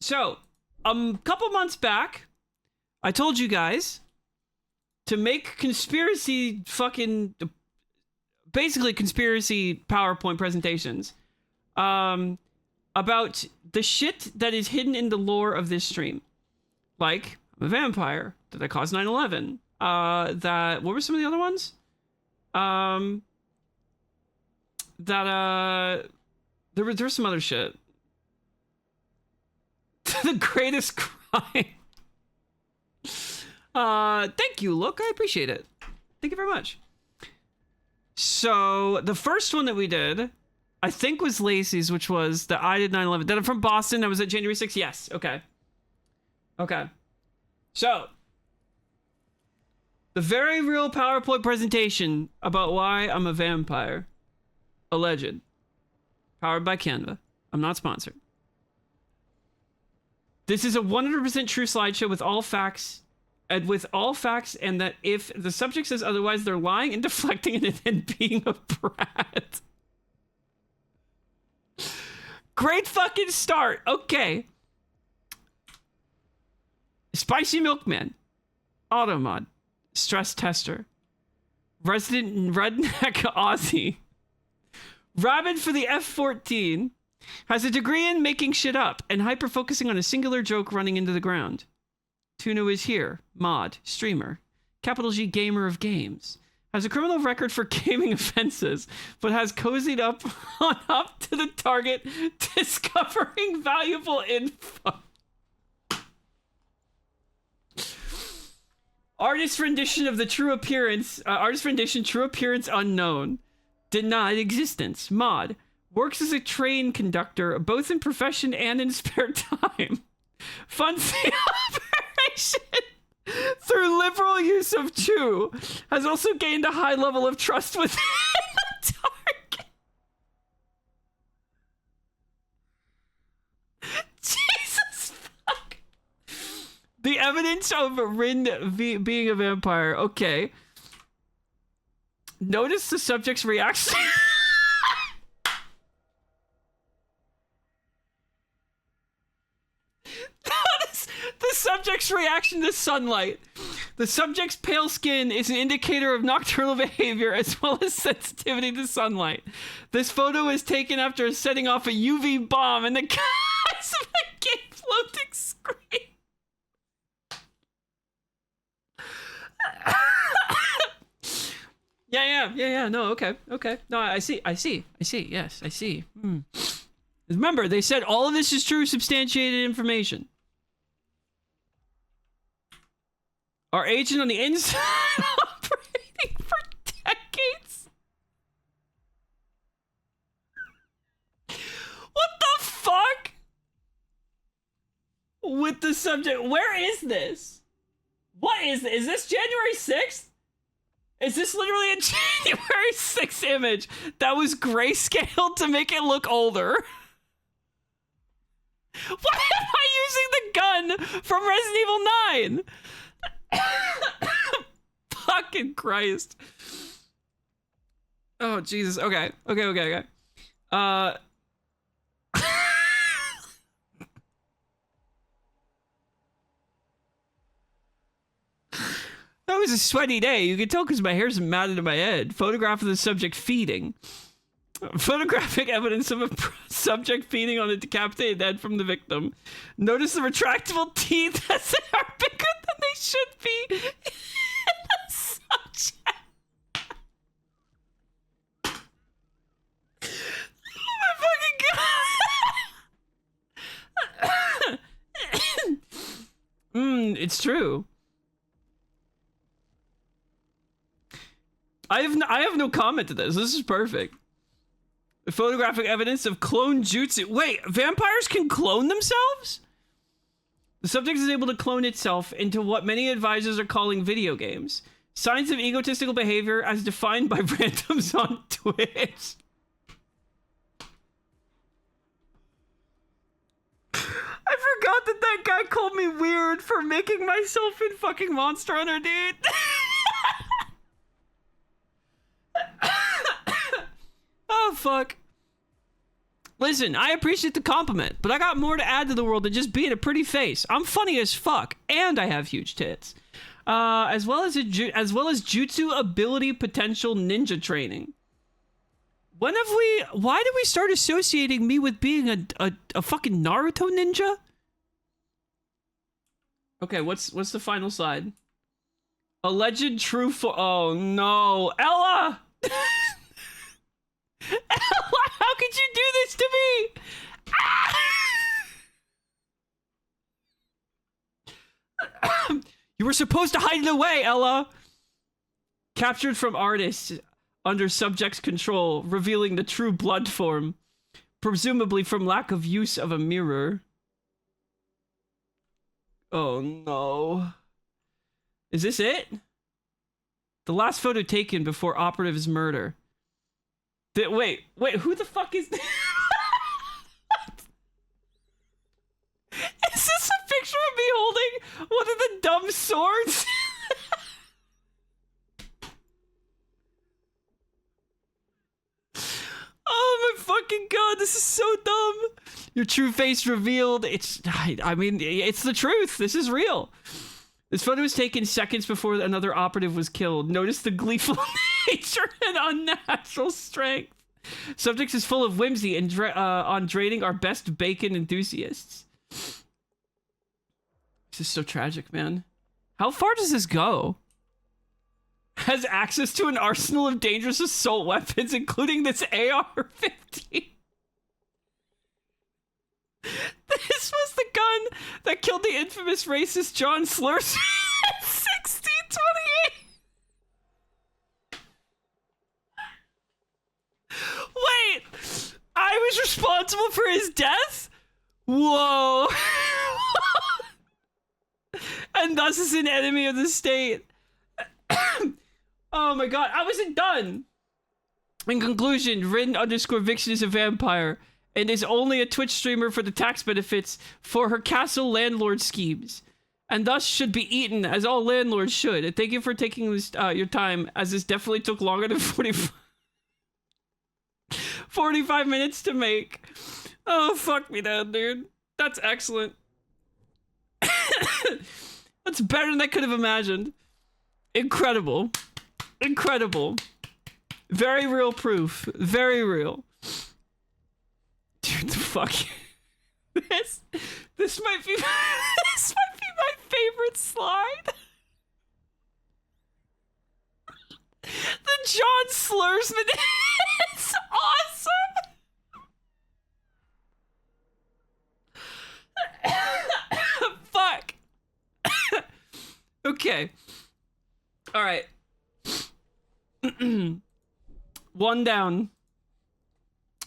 So, couple months back, I told you guys to make conspiracy basically conspiracy PowerPoint presentations about the shit that is hidden in the lore of this stream. Like, I'm a vampire. Did I cause 9/11? What were some of the other ones? There was some other shit. The greatest crime. Thank you, Look. I appreciate it. Thank you very much. So, the first one that we did, I think was Lacey's, which was the I did 9/11. Then I'm from Boston. I was at January 6th. Yes. Okay. Okay. So, the very real PowerPoint presentation about why I'm a vampire. Alleged. Powered by Canva. I'm not sponsored. This is a 100% true slideshow with all facts, and that if the subject says otherwise, they're lying and deflecting it and being a brat. Great fucking start. Okay. Spicy Milkman. Automod. Stress Tester. Resident Redneck Aussie. Rabbit for the F-14. Has a degree in making shit up and hyper-focusing on a singular joke running into the ground. Tuno is here. Mod. Streamer. Capital G gamer of games. Has a criminal record for gaming offenses, but has cozied up on up to the target, discovering valuable info. Artist rendition of the true appearance. Artist rendition true appearance unknown. Denied existence. Mod. Works as a train conductor, both in profession and in spare time. Funds the operation through liberal use of Chew. Has also gained a high level of trust within the target. Jesus fuck. The evidence of Rin being a vampire. Okay. Notice the subject's reaction. Notice the subject's reaction to sunlight. The subject's pale skin is an indicator of nocturnal behavior as well as sensitivity to sunlight. This photo is taken after setting off a UV bomb in the guise of a gay floating screen. Yeah. No, okay. No, I see. Yes, I see. Remember, they said all of this is true, substantiated information. Our agent on the inside operating for decades. What the fuck? With the subject, where is this? What is this? Is this January 6th? Is this literally a January 6th image that was grayscaled to make it look older? Why am I using the gun from Resident Evil 9? Fucking Christ. Oh, Jesus. Okay. That was a sweaty day. You can tell because my hair's matted to my head. Photograph of the subject feeding. Photographic evidence of a subject feeding on a decapitated head from the victim. Notice the retractable teeth as they are bigger than they should be in the subject. Oh my fucking god. It's true. I have no comment to this. This is perfect. Photographic evidence of clone jutsu. Wait, vampires can clone themselves? The subject is able to clone itself into what many advisors are calling video games. Signs of egotistical behavior as defined by randoms on Twitch. I forgot that guy called me weird for making myself in fucking Monster Hunter, dude. Oh, fuck. Listen, I appreciate the compliment, but I got more to add to the world than just being a pretty face. I'm funny as fuck, and I have huge tits. As well as jutsu ability potential ninja training. Why did we start associating me with being a fucking Naruto ninja? Okay, what's the final slide? Alleged true oh no, Ella! Ella, how could you do this to me? Ah! You were supposed to hide it away, Ella! Captured from artists under subject's control, revealing the true blood form, presumably from lack of use of a mirror. Oh no. Is this it? The last photo taken before operative's murder. Wait, who the fuck is this? Is this a picture of me holding one of the dumb swords? Oh my fucking god, this is so dumb. Your true face revealed. I mean, it's the truth. This is real. This photo was taken seconds before another operative was killed. Notice the gleeful nature and unnatural strength. Subject is full of whimsy and on draining our best bacon enthusiasts. This is so tragic, man. How far does this go? Has access to an arsenal of dangerous assault weapons, including this AR-15. This was the gun that killed the infamous racist John Slurs in 1628. Wait, I was responsible for his death? Whoa. And thus is an enemy of the state. Oh my god, I wasn't done. In conclusion, Rin_Vixen is a vampire and is only a Twitch streamer for the tax benefits for her castle landlord schemes, and thus should be eaten as all landlords should. And thank you for taking this, your time, as this definitely took longer than 45 minutes to make. Oh, fuck me down, dude. That's excellent. That's better than I could have imagined. Incredible. Incredible. Very real proof. Very real. Dude, the fuck. This might be my favorite slide. The John Slursman is awesome. Fuck. Okay. All right. One down.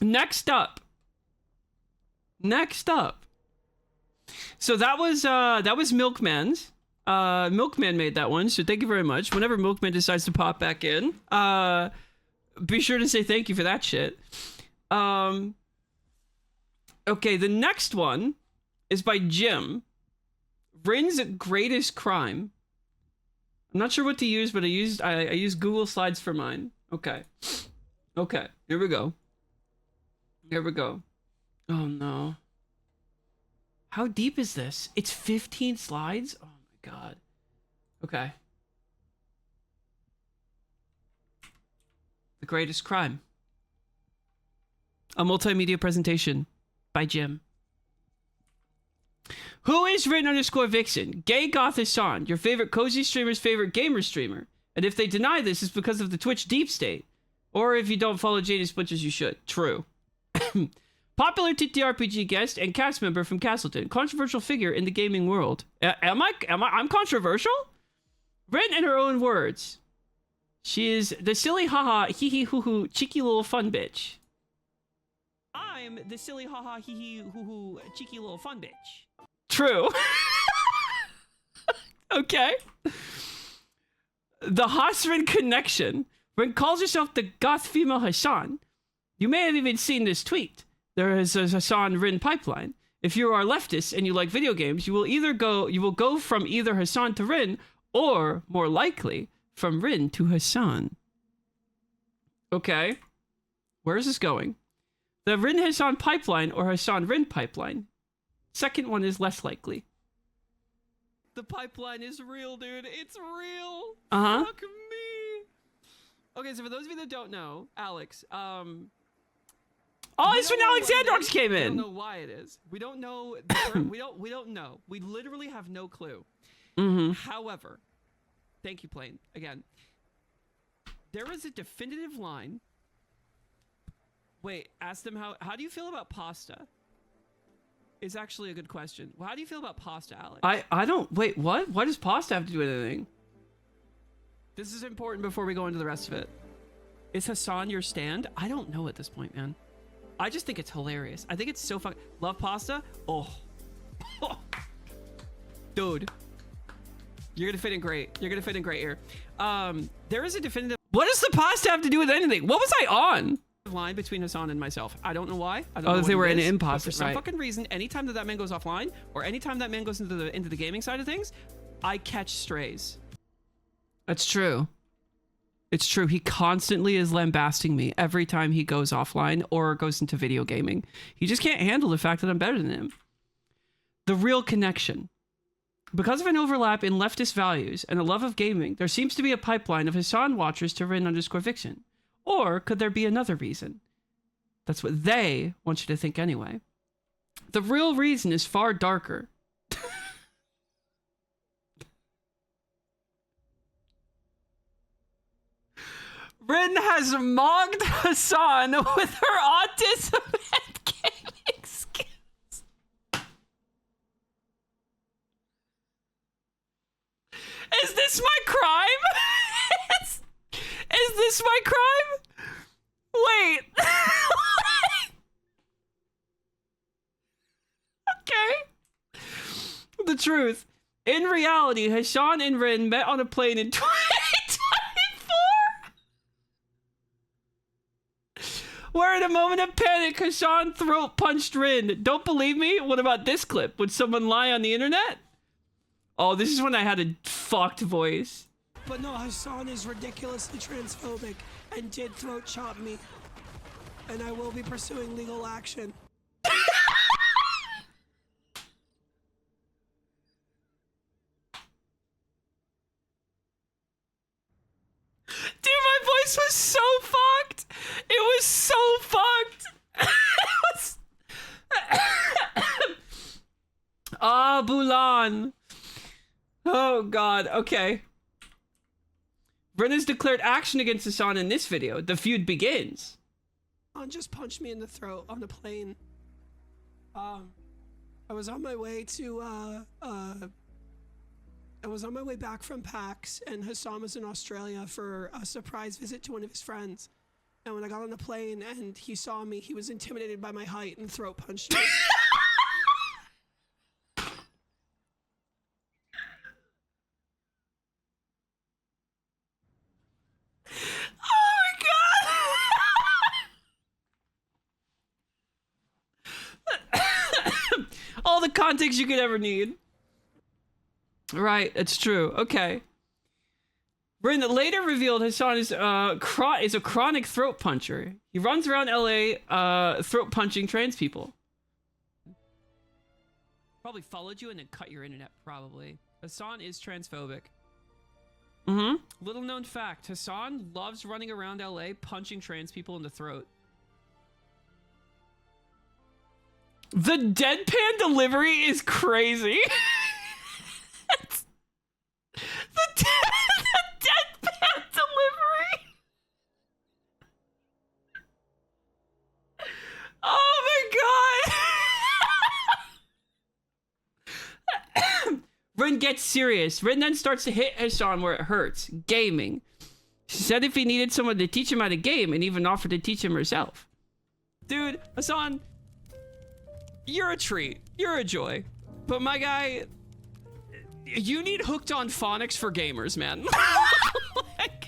Next up. So that was Milkman's. Milkman made that one, so thank you very much. Whenever Milkman decides to pop back in, be sure to say thank you for that shit. Okay, the next one is by Jim. Rin's Greatest Crime. I'm not sure what to use, but I used Google Slides for mine. Okay, here we go. Oh no. How deep is this? It's 15 slides? Oh my god. Okay. The Greatest Crime. A multimedia presentation by Jim. Who is Rin_Vixen? Gay Goth Hassan, your favorite cozy streamer's favorite gamer streamer. And if they deny this, it's because of the Twitch deep state. Or if you don't follow Jaded Splinters, you should. True. Popular TTRPG guest and cast member from Castleton. Controversial figure in the gaming world. I'm controversial? Rin in her own words. She is the silly haha hee hee hoo hoo cheeky little fun bitch. I'm the silly haha hee hee hoo hoo cheeky little fun bitch. True. Okay. The Hasrin connection. Rin calls herself the goth female Hassan. You may have even seen this tweet. There is a Hassan Rin pipeline. If you are leftist and you like video games, you will go from either Hassan to Rin, or more likely from Rin to Hassan. Okay. Where is this going? The Rin Hassan pipeline or Hassan Rin pipeline. Second one is less likely. The pipeline is real, dude. It's real. Fuck me. Okay, so for those of you that don't know, Alex, oh, it's when Alexandrox came in. We don't know why it is. We don't know. We don't know. We literally have no clue. However, thank you, Plane. Again, there is a definitive line. Wait, ask them how do you feel about pasta? Is actually a good question. Well, how do you feel about pasta, Alex? I don't, wait, what? What does pasta have to do with anything? This is important before we go into the rest of it. Is Hassan your stand? I don't know at this point, man. I just think it's hilarious. I think it's so fun. Love pasta? Oh. Dude. You're gonna fit in great. You're gonna fit in great here. There is a definitive... What does the pasta have to do with anything? What was I on? Line between Hassan and myself. I don't know why. I don't know they were in an imposter. For some fucking reason, anytime that man goes offline, or anytime that man goes into the gaming side of things, I catch strays. That's true. It's true. He constantly is lambasting me every time he goes offline or goes into video gaming. He just can't handle the fact that I'm better than him. The real connection. Because of an overlap in leftist values and a love of gaming, there seems to be a pipeline of Hassan watchers to Rin_Vixen. Or could there be another reason? That's what they want you to think anyway. The real reason is far darker. Rin has mocked Hassan with her autism and gaming skills. Is this my crime? Is this my crime? Wait. Okay. The truth. In reality, Hassan and Rin met on a plane in 2024. Where in a moment of panic, Hassan throat punched Rin. Don't believe me? What about this clip? Would someone lie on the internet? Oh, this is when I had a fucked voice. But no, Hassan is ridiculously transphobic and did throat chop me. And I will be pursuing legal action. Dude, my voice was so fucked. It was so fucked. Ah, Bulan. Oh, God. Okay. Rin has declared action against Hassan in this video. The feud begins. Just punched me in the throat on the plane. I was on my way to, I was on my way back from PAX, and Hassan was in Australia for a surprise visit to one of his friends. And when I got on the plane and he saw me, he was intimidated by my height and throat punched me. All the context you could ever need. Right, it's true. Okay. Rin later revealed Hassan is a chronic throat puncher. He runs around LA throat punching trans people. Probably followed you and then cut your internet, probably. Hassan is transphobic. Little known fact, Hassan loves running around LA punching trans people in the throat. The deadpan delivery is crazy. the deadpan delivery. Oh my god. Rin gets serious. Rin then starts to hit Hassan where it hurts. Gaming. She said if he needed someone to teach him how to game, and even offered to teach him herself. Dude, Hassan, you're a treat. You're a joy. But my guy, you need hooked on phonics for gamers, man. Like,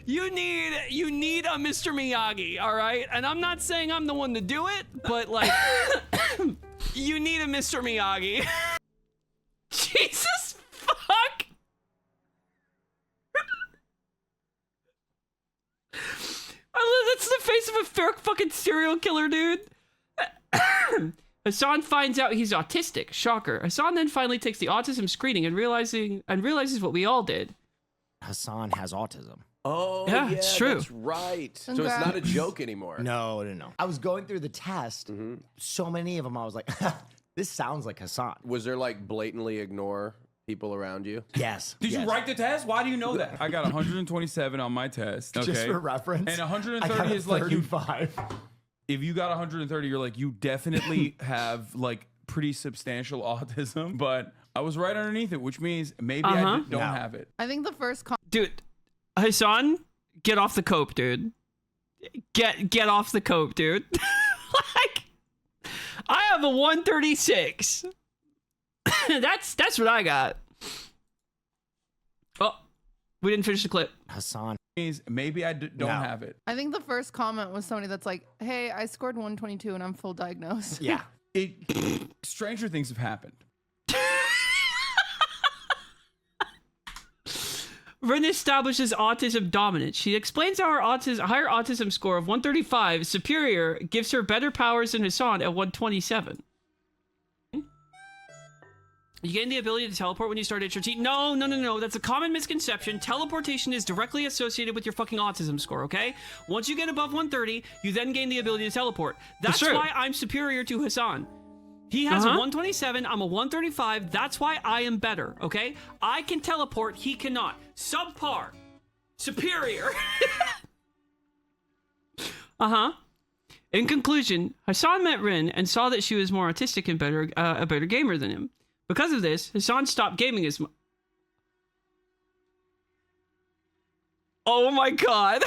you need a Mr. Miyagi, all right? And I'm not saying I'm the one to do it, but like, you need a Mr. Miyagi. Jesus fuck. That's the face of a fucking serial killer, dude. Hassan finds out he's autistic. Shocker. Hassan then finally takes the autism screening and realizes what we all did. Hassan has autism. Oh, Yeah, it's true. That's right. So it's not a joke anymore. No. I was going through the test. So many of them, I was like, this sounds like Hassan. Was there like blatantly ignore people around you? Yes. Did you write the test? Why do you know that? I got 127 on my test. Okay. Just for reference. And I 130 got is like you. 35. If you got 130, you're like, you definitely have like pretty substantial autism. But I was right underneath it, which means maybe I don't have it. I think the first Dude, Hassan, get off the cope, dude. Get off the cope, dude. Like, I have a 136. That's what I got. Oh, we didn't finish the clip. Hassan. Means maybe I don't have it. I think the first comment was somebody that's like, hey, I scored 122 and I'm full diagnosed. Yeah. Stranger things have happened. Rin establishes autism dominance. She explains how her higher autism score of 135 superior gives her better powers than Hassan at 127. You gain the ability to teleport when you start HRT. No. That's a common misconception. Teleportation is directly associated with your fucking autism score, okay? Once you get above 130, you then gain the ability to teleport. That's why I'm superior to Hassan. He has a 127, I'm a 135. That's why I am better, okay? I can teleport, he cannot. Subpar. Superior. In conclusion, Hassan met Rin and saw that she was more autistic and a better gamer than him. Because of this, Hassan stopped gaming as much. Oh my god.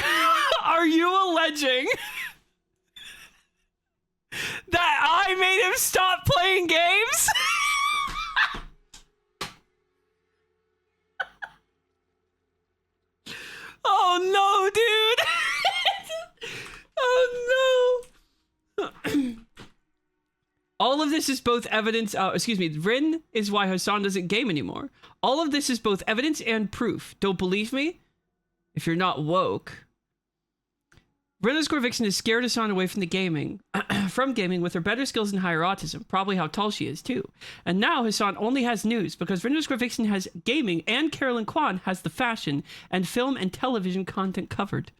Are you alleging that I made him stop playing games? Oh no, dude. Oh no. All of this is both evidence, Rin is why Hassan doesn't game anymore. All of this is both evidence and proof. Don't believe me? If you're not woke. Rin Vixen is scared Hassan away from gaming with her better skills and higher autism. Probably how tall she is too. And now Hassan only has news because Rin Vixen has gaming and Carolyn Kwan has the fashion and film and television content covered.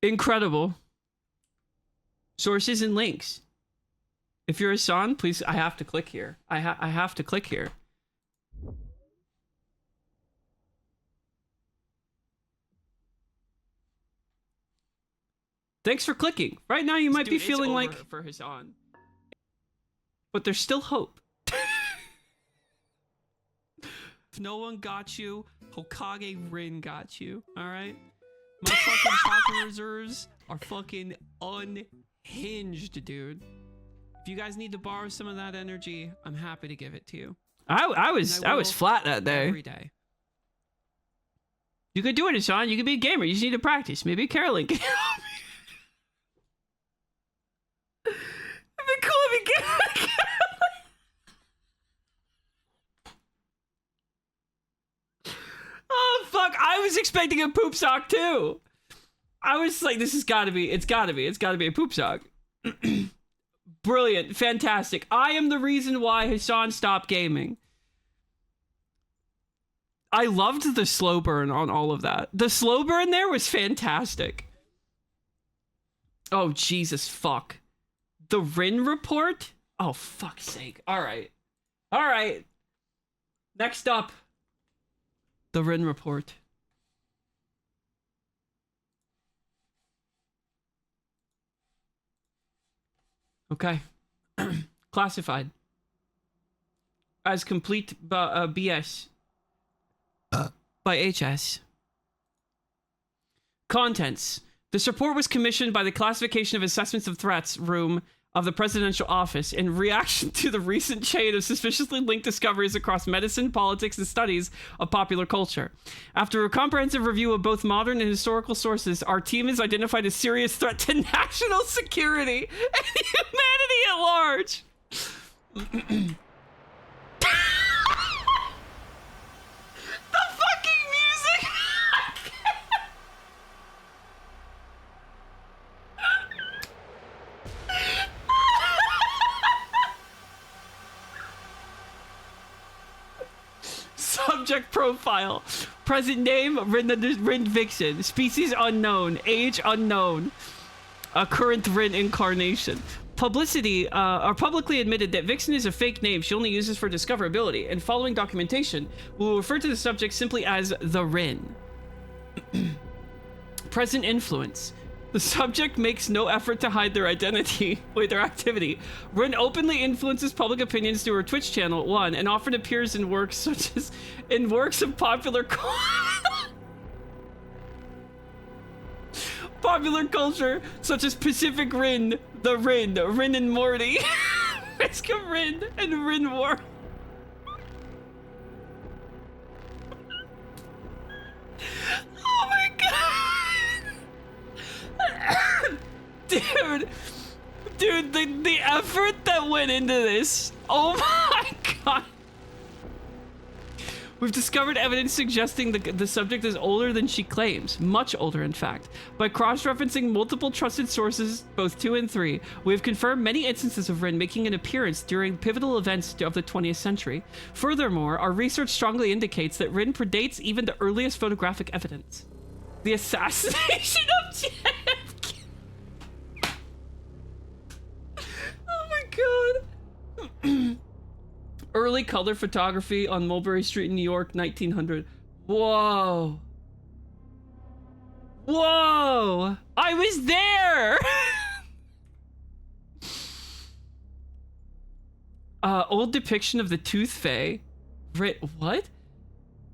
Incredible. Sources and links. If you're Hassan, please, I have to click here. I have to click here. Thanks for clicking. Right now you might be feeling like for Hassan. But there's still hope. If no one got you, Hokage Rin got you. Alright? My fucking chakra reserves are fucking unhinged, dude. If you guys need to borrow some of that energy, I'm happy to give it to you. I was flat that day. Every day. You could do it, Hassan. You could be a gamer. You just need to practice. Maybe Carolyn can help you. It'd be cool if you get Carolyn. Oh fuck! I was expecting a poop sock too. I was like, this has got to be. It's got to be a poop sock. Brilliant, fantastic. I am the reason why Hassan stopped gaming. I loved the slow burn on all of that. The slow burn there was fantastic. Oh, Jesus, fuck. The Rin report? Oh, fuck's sake. All right. Next up, the Rin report. Okay. Classified as complete BS by HS. Contents. This report was commissioned by the Classification of Assessments of Threats Room of the Presidential Office in reaction to the recent chain of suspiciously linked discoveries across medicine, politics, and studies of popular culture. After a comprehensive review of both modern and historical sources, our team has identified a serious threat to national security and humanity at large. The fucking music! Subject profile. Present name, Rin Vixen. Species unknown. Age unknown. Current Rin incarnation. Publicity are publicly admitted that Vixen is a fake name she only uses for discoverability, and following documentation will refer to the subject simply as the Rin. Present influence. The subject makes no effort to hide their identity with their activity. Rin openly influences public opinions through her Twitch channel, one, and often appears in works such as in works of popular culture, such as Pacific Rin, The Rin, Rin and Morty, Risk of Rin, and Rin War. Oh my god! Dude, the effort that went into this. Oh my god. We've discovered evidence suggesting the subject is older than she claims, much older in fact. By cross-referencing multiple trusted sources, both 2 and 3, we have confirmed many instances of Rin making an appearance during pivotal events of the 20th century. Furthermore, our research strongly indicates that Rin predates even the earliest photographic evidence. The assassination of JFK. Oh my god. Early color photography on Mulberry Street in New York, 1900. Whoa. Whoa! I was there! Old depiction of the Tooth Fae. What?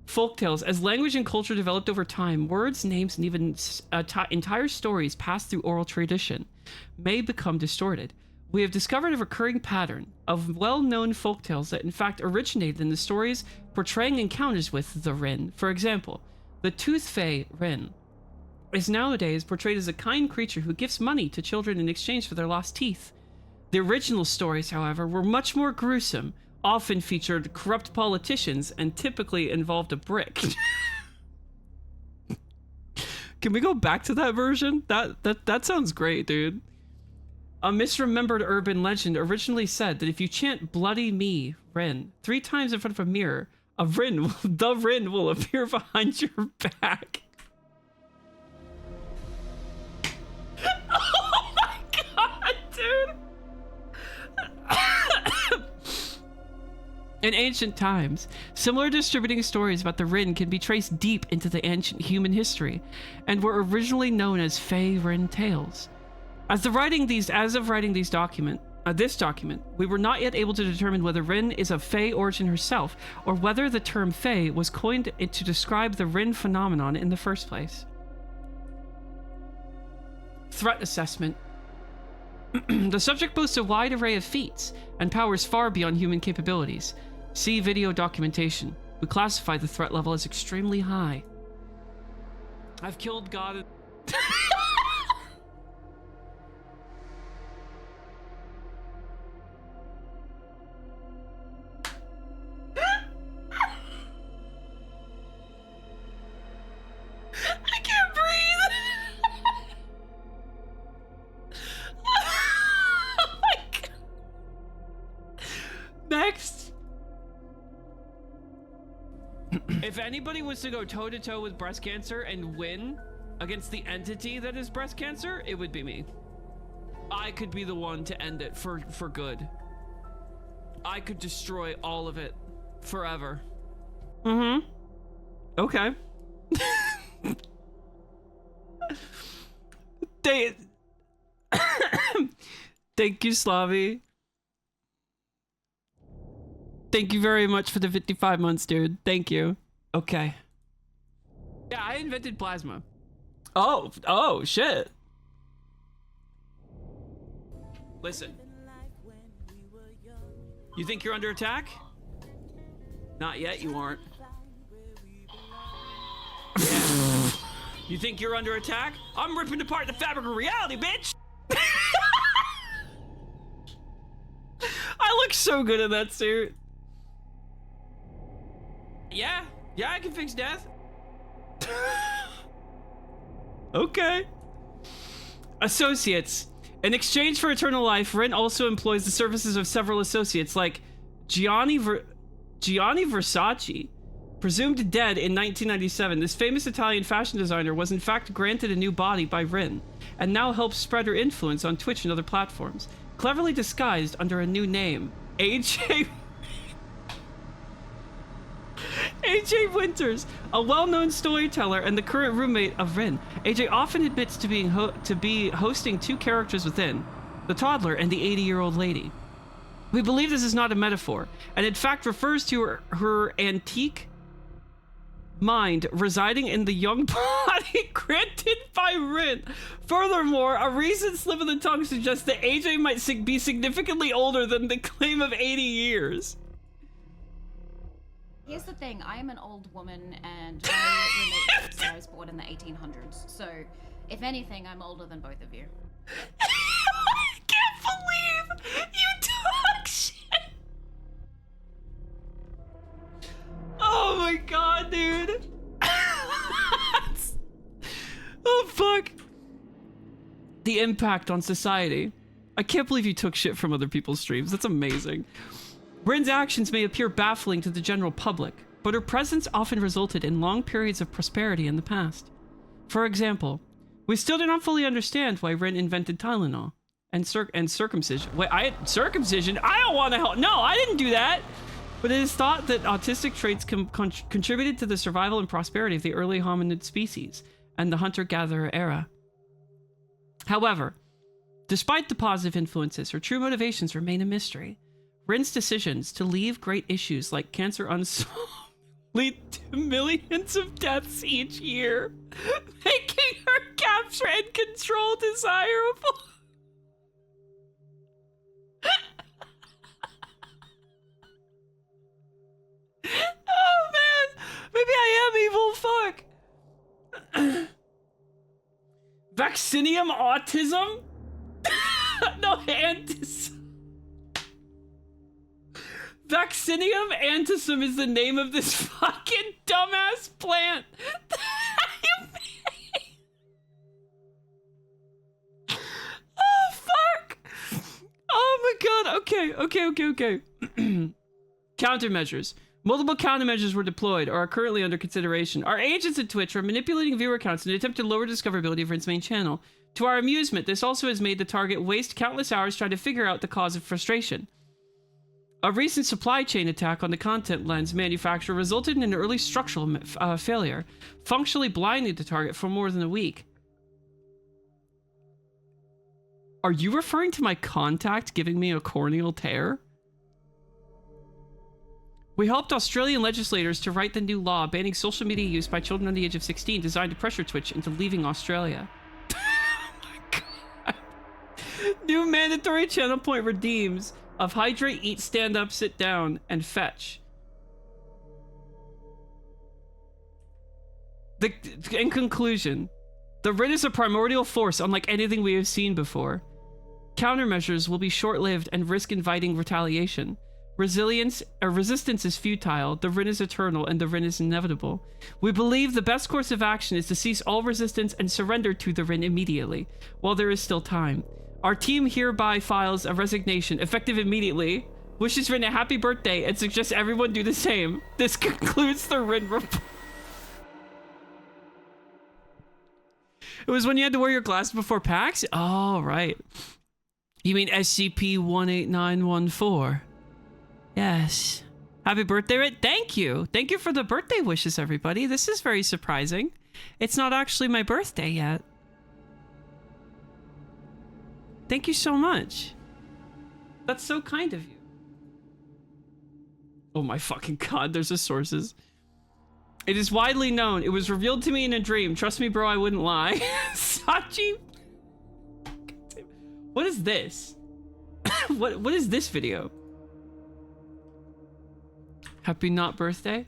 Folktales. As language and culture developed over time, words, names, and even entire stories passed through oral tradition may become distorted. We have discovered a recurring pattern of well-known folktales that in fact originated in the stories portraying encounters with the Rin. For example, the Tooth Fae Rin is nowadays portrayed as a kind creature who gives money to children in exchange for their lost teeth. The original stories, however, were much more gruesome, often featured corrupt politicians, and typically involved a brick. Can we go back to that version? That sounds great, dude. A misremembered urban legend originally said that if you chant "Bloody Me, Rin" 3 times in front of a mirror, the Rin will appear behind your back. Oh my god, dude! In ancient times, similar distributing stories about the Rin can be traced deep into the ancient human history, and were originally known as Fae Rin tales. As of writing this document, we were not yet able to determine whether Rin is of Fae origin herself, or whether the term Fae was coined to describe the Rin phenomenon in the first place. Threat assessment. The subject boasts a wide array of feats and powers far beyond human capabilities. See video documentation. We classify the threat level as extremely high. I've killed God. I can't breathe. Oh my god. Next. If anybody was to go toe-to-toe with breast cancer and win against the entity that is breast cancer, it would be me. I could be the one to end it for good. I could destroy all of it forever. Mm-hmm. Okay. Thank you, Slavi. Thank you very much for the 55 months, dude. Thank you. Okay. Yeah, I invented plasma. Oh, shit. Listen. You think you're under attack? Not yet, you aren't. Yeah. You think you're under attack? I'm ripping apart the fabric of reality, bitch! I look so good in that suit. Yeah, I can fix death. Okay. Associates. In exchange for eternal life, Rin also employs the services of several associates like Gianni Versace, Presumed dead in 1997, this famous Italian fashion designer was in fact granted a new body by Rin, and now helps spread her influence on Twitch and other platforms, cleverly disguised under a new name, AJ Winters, a well-known storyteller and the current roommate of Rin. AJ often admits to being hosting two characters within, the toddler and the 80-year-old lady. We believe this is not a metaphor, and in fact refers to her antique mind residing in the young body granted by Rin. Furthermore, a recent slip of the tongue suggests that AJ might be significantly older than the claim of 80 years. Here's the thing, I am an old woman and my roommate said I was born in the 1800s, so if anything, I'm older than both of you. I can't believe you talk shit. Oh my god, dude. Oh fuck. The impact on society. I can't believe you took shit from other people's streams. That's amazing. Rin's actions may appear baffling to the general public, but her presence often resulted in long periods of prosperity in the past. For example, we still do not fully understand why Rin invented Tylenol and circumcision. Wait, circumcision? I don't want to help. No, I didn't do that. But it is thought that autistic traits contributed to the survival and prosperity of the early hominid species and the hunter-gatherer era. However, despite the positive influences, her true motivations remain a mystery. Rin's decisions to leave great issues like cancer unsolved lead to millions of deaths each year, making her capture and control desirable. Oh man, maybe I am evil, fuck. Vaccinium autism? No, Vaccinium antisum is the name of this fucking dumbass plant. Oh, fuck. Oh my god. Okay. Countermeasures. Multiple countermeasures were deployed or are currently under consideration. Our agents at Twitch are manipulating viewer counts in an attempt to lower discoverability of Rin's main channel. To our amusement, this also has made the target waste countless hours trying to figure out the cause of frustration. A recent supply chain attack on the content lens manufacturer resulted in an early structural failure, functionally blinding the target for more than a week. Are you referring to my contact giving me a corneal tear? We helped Australian legislators to write the new law banning social media use by children under the age of 16 designed to pressure Twitch into leaving Australia. Oh my god. New mandatory channel point redeems of hydrate, eat, stand up, sit down, and fetch. In conclusion, the Rin is a primordial force unlike anything we have seen before. Countermeasures will be short-lived and risk inviting retaliation. Resistance is futile, the Rin is eternal, and the Rin is inevitable. We believe the best course of action is to cease all resistance and surrender to the Rin immediately, while there is still time. Our team hereby files a resignation, effective immediately, wishes Rin a happy birthday, and suggests everyone do the same. This concludes the Rin report. It was when you had to wear your glasses before PAX? Oh, right. You mean SCP-18914? Yes. Happy birthday, Rit. Thank you. Thank you for the birthday wishes, everybody. This is very surprising. It's not actually my birthday yet. Thank you so much. That's so kind of you. Oh my fucking god, there's the sources. It is widely known. It was revealed to me in a dream. Trust me, bro, I wouldn't lie. Sachi. What is this? What is this video? Happy not birthday?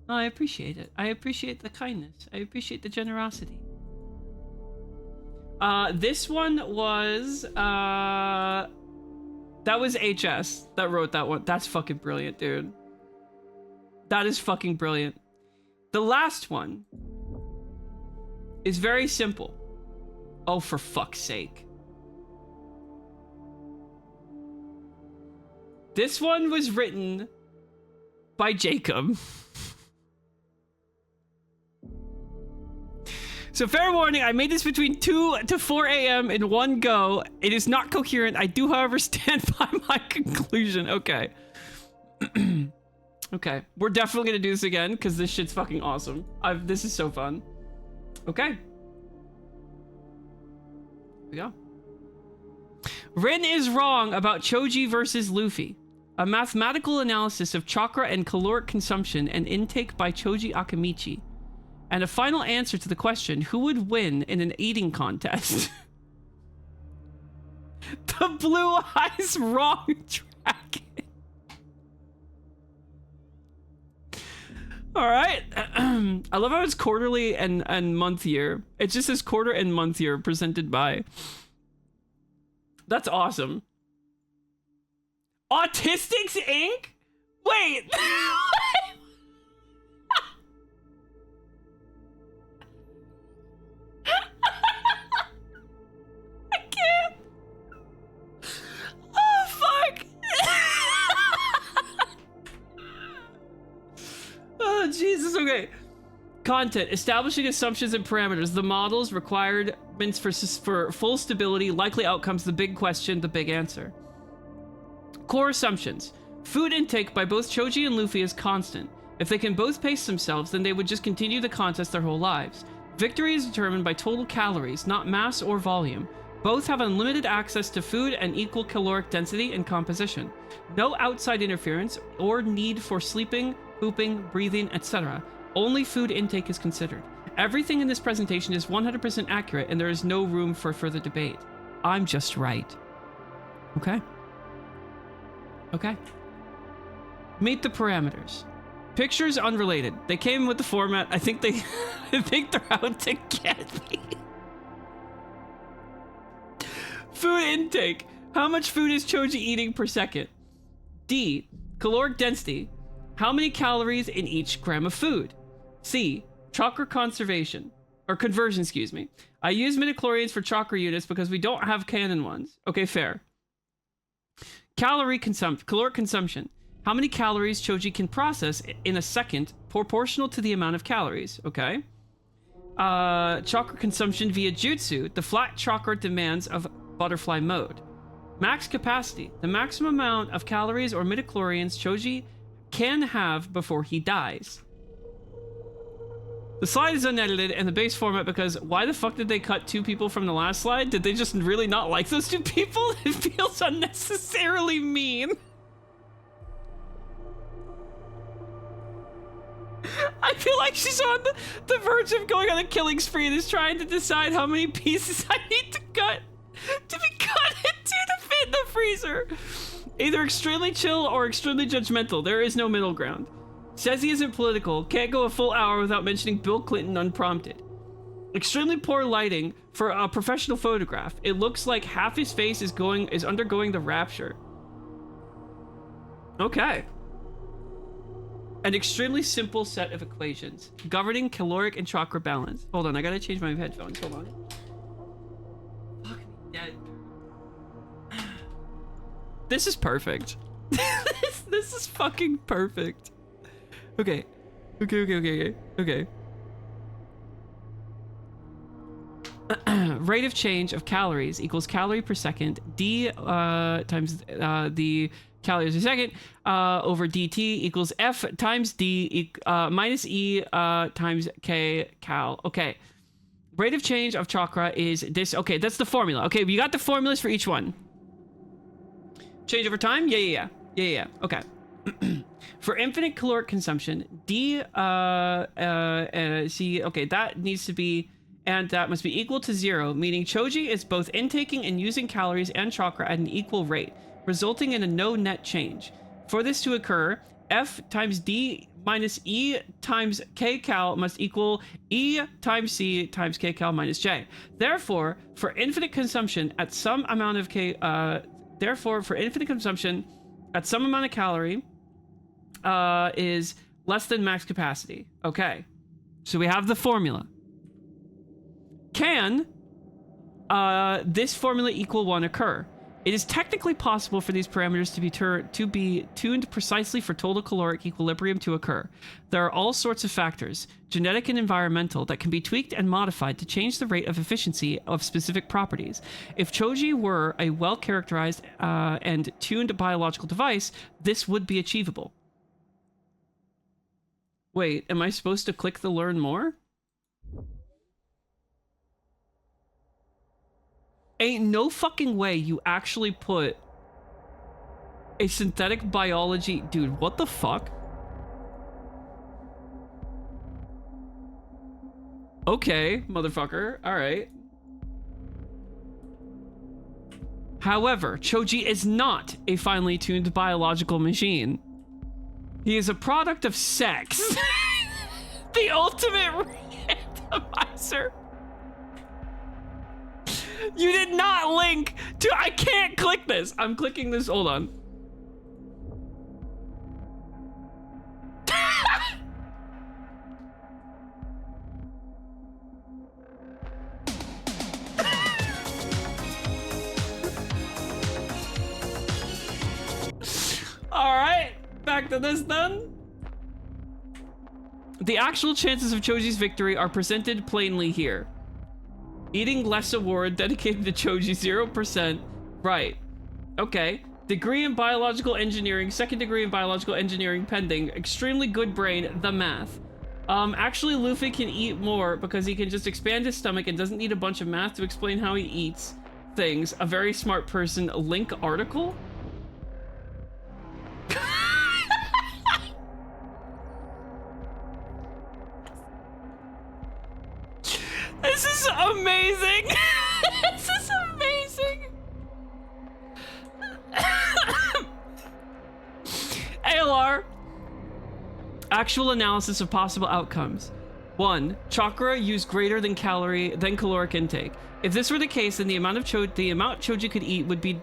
Oh, I appreciate it. I appreciate the kindness. I appreciate the generosity. This one was, that was HS that wrote that one. That's fucking brilliant, dude. That is fucking brilliant. The last one is very simple. Oh, for fuck's sake. This one was written by Jacob. So fair warning, I made this between 2 to 4 a.m. in one go. It is not coherent. I do, however, stand by my conclusion. Okay. Okay. We're definitely going to do this again because this shit's fucking awesome. This is so fun. Okay. Here we go. Rin is wrong about Choji versus Luffy. A mathematical analysis of chakra and caloric consumption and intake by Choji Akamichi. And a final answer to the question, who would win in an eating contest? The Blue Eyes Wrong Dragon. All right. I love how it's quarterly and month year. It just says quarter and month year presented by. That's awesome. Autistics Inc? Wait. I can't. Oh, fuck. Oh, Jesus. Okay. Content. Establishing assumptions and parameters. The models, requirements for full stability, likely outcomes, the big question, the big answer. Core assumptions. Food intake by both Choji and Luffy is constant. If they can both pace themselves, then they would just continue the contest their whole lives. Victory is determined by total calories, not mass or volume. Both have unlimited access to food and equal caloric density and composition. No outside interference or need for sleeping, pooping, breathing, etc. Only food intake is considered. Everything in this presentation is 100% accurate and there is no room for further debate. I'm just right. Okay. Okay. Meet the parameters. Pictures unrelated. They came with the format. I think they're out to get me. Food intake. How much food is Choji eating per second? D. Caloric density. How many calories in each gram of food? C. Chakra conservation. Or conversion, excuse me. I use midichlorians for chakra units because we don't have canon ones. Okay, fair. Caloric consumption. How many calories Choji can process in a second, proportional to the amount of calories. Okay. Chakra consumption via jutsu, the flat chakra demands of butterfly mode. Max capacity, the maximum amount of calories or midichlorians Choji can have before he dies. The slide is unedited and the base format because why the fuck did they cut 2 people from the last slide? Did they just really not like those 2 people? It feels unnecessarily mean. I feel like she's on the verge of going on a killing spree and is trying to decide how many pieces I need to cut to be cut into to fit in the freezer. Either extremely chill or extremely judgmental. There is no middle ground. Says he isn't political. Can't go a full hour without mentioning Bill Clinton unprompted. Extremely poor lighting for a professional photograph. It looks like half his face is undergoing the rapture. Okay. An extremely simple set of equations governing caloric and chakra balance. Hold on, I gotta change my headphones. Hold on. Fuck me dead. This is perfect. This is fucking perfect. Okay. Okay. Rate of change of calories equals calorie per second. D times the calories per second over dt equals F times D minus E times K cal. Okay. Rate of change of chakra is this. Okay, that's the formula. Okay, you got the formulas for each one. Change over time? Yeah. Okay. For infinite caloric consumption, D, C, okay, that needs to be, and that must be equal to 0, meaning Choji is both intaking and using calories and chakra at an equal rate, resulting in a no net change. For this to occur, F times D minus E times K cal must equal E times C times K cal minus J. Therefore, for infinite consumption at some amount of calorie, is less than max capacity. Okay. So we have the formula. Can this formula equal 1 occur? It is technically possible for these parameters to be tuned precisely for total caloric equilibrium to occur. There are all sorts of factors, genetic and environmental, that can be tweaked and modified to change the rate of efficiency of specific properties. If Choji were a well-characterized and tuned biological device, this would be achievable. Wait, am I supposed to click the learn more? Ain't no fucking way you actually put a synthetic biology... Dude, what the fuck? Okay, motherfucker. Alright. However, Choji is not a finely tuned biological machine. He is a product of sex. The ultimate randomizer. You did not link to... I can't click this. I'm clicking this. Hold on. All right. Back to this then. The actual chances of Choji's victory are presented plainly here. Eating less award dedicated to Choji 0%. Right. Okay. Degree in biological engineering, second degree in biological engineering pending. Extremely good brain, the math. Actually Luffy can eat more because he can just expand his stomach and doesn't need a bunch of math to explain how he eats things. A very smart person. Link article? This is amazing! This is amazing! ALR. Actual analysis of possible outcomes. 1. Chakra use greater than caloric intake. If this were the case, then the amount Choji could eat would be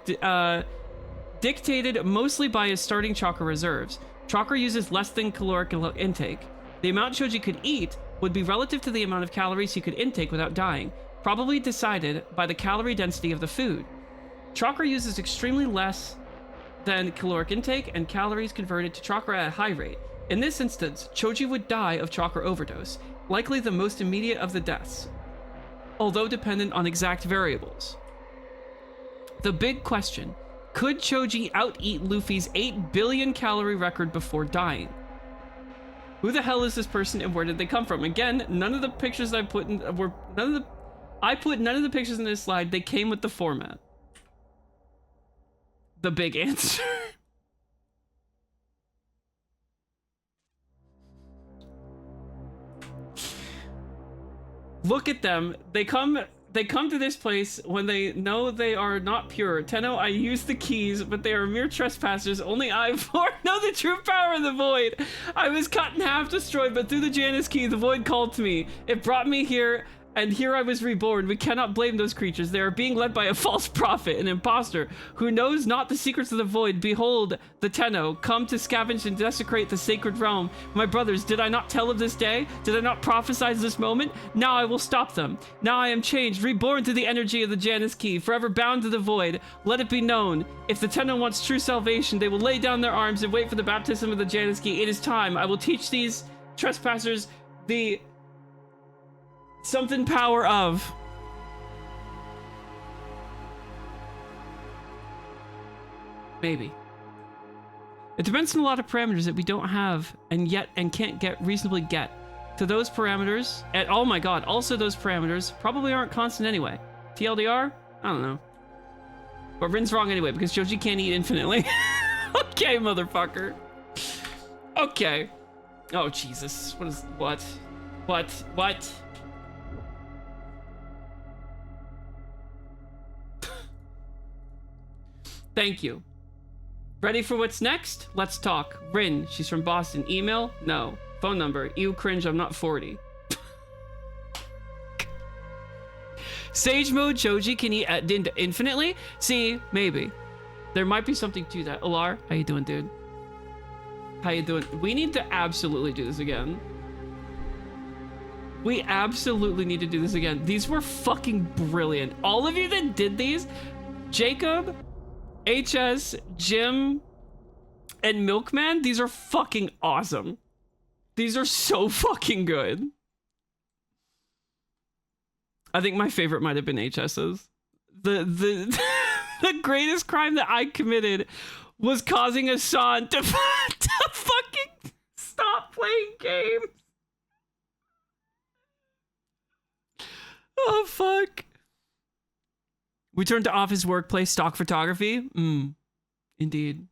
dictated mostly by his starting chakra reserves. Chakra uses less than caloric intake. The amount Choji could eat would be relative to the amount of calories he could intake without dying, probably decided by the calorie density of the food. Chakra uses extremely less than caloric intake, and calories converted to chakra at a high rate. In this instance, Choji would die of chakra overdose, likely the most immediate of the deaths, although dependent on exact variables. The big question, could Choji out-eat Luffy's 8 billion calorie record before dying? Who the hell is this person and where did they come from? Again, none of the pictures I put in were I put none of the pictures in this slide. They came with the format. The big answer. Look at them. They come to this place when they know they are not pure. Tenno, I use the keys, but they are mere trespassers. Only I know the true power of the void. I was cut in half, destroyed, but through the Janus key, the void called to me. It brought me here, and here I was reborn. We cannot blame those creatures. They are being led by a false prophet, an impostor, who knows not the secrets of the void. Behold, the Tenno, come to scavenge and desecrate the sacred realm. My brothers, did I not tell of this day? Did I not prophesy this moment? Now I will stop them. Now I am changed, reborn through the energy of the Janus key, forever bound to the void. Let it be known, if the Tenno wants true salvation, they will lay down their arms and wait for the baptism of the Janus key. It is time. I will teach these trespassers the something power of. Maybe. It depends on a lot of parameters that we don't have and can't reasonably get. To those parameters, and oh my god, also those parameters probably aren't constant anyway. TLDR? I don't know. But Rin's wrong anyway, because Choji can't eat infinitely. Okay, motherfucker. Okay. Oh, Jesus. What? Thank you. Ready for what's next? Let's talk. Rin, she's from Boston. Email? No. Phone number? Ew, cringe, I'm not 40. Sage mode, Choji can eat infinitely? See, maybe. There might be something to that. Alar, how you doing, dude? How you doing? We need to absolutely do this again. We absolutely need to do this again. These were fucking brilliant. All of you that did these, Jacob, HS, Jim, and Milkman, these are fucking awesome. These are so fucking good. I think my favorite might have been HS's. The the greatest crime that I committed was causing Hassan to fucking stop playing games. Oh, fuck. We turned to office, workplace, stock photography. Indeed.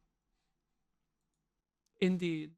Indeed.